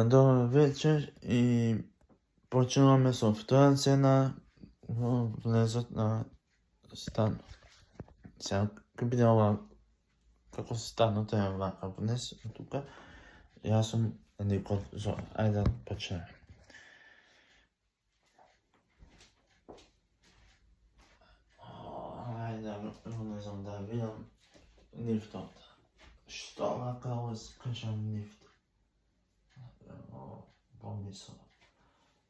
Добар вечер и почнуваме со втора сцена во влезот на станот. Сега ќе биде ова како станот е вака внес тука. Јас сум Никол Зор. Ајде да почнеме. Ајде не знам да видам лифтот. Што вака скачам лифт? Помислам.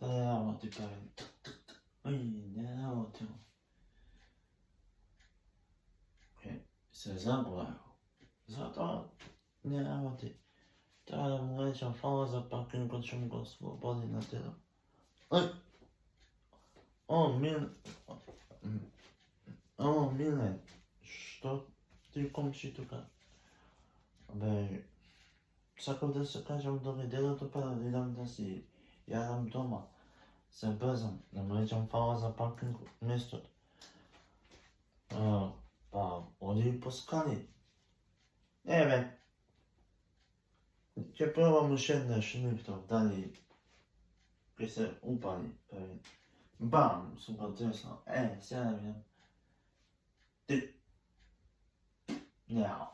Да не работи правим. Не работи. Се забравил. Затоа не работи. Треба да му речам фала за паркингот, што му го слободи на терен. Миле, што ти комши тука? Бе, сакав да се кажам до неделото па да идам да си јадам дома. Се брзам, да му речам фала за паркинг местото. Па, оди по скали. Еве, ќе пробам уште еднаш лифтов, дали ќе се упали. Бам, сум го треснал. Сега да видам.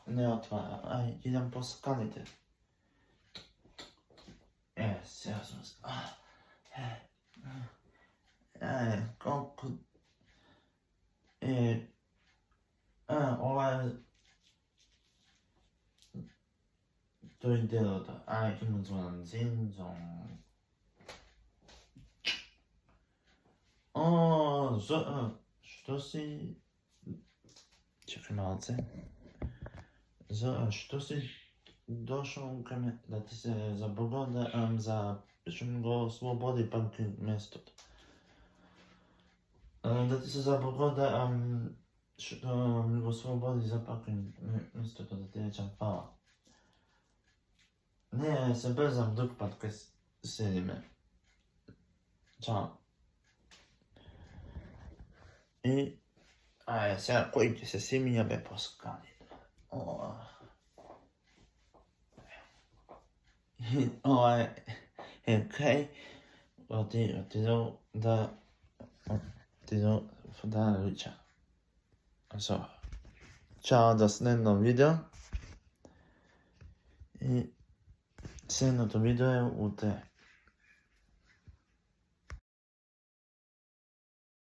Не отвара. Ај, идам по скалите. Сега сум... колку... ова е... тој делото. Ќе му звонам. Зинзон. Што си... Чекај малце. Што си дошол кај ме да ти се заблагодарам за што ми го слободи паркинг местото. Да ти се заблагодарам што ми го слободи за паркинг местото, да ти речам фала. Не, се брзам друг пат кај седиме. Чао. И... сега кој ќе се семиња бе по скалите. Ова е кај отидол да руча. Чао до следно видео. И следното видео е утре.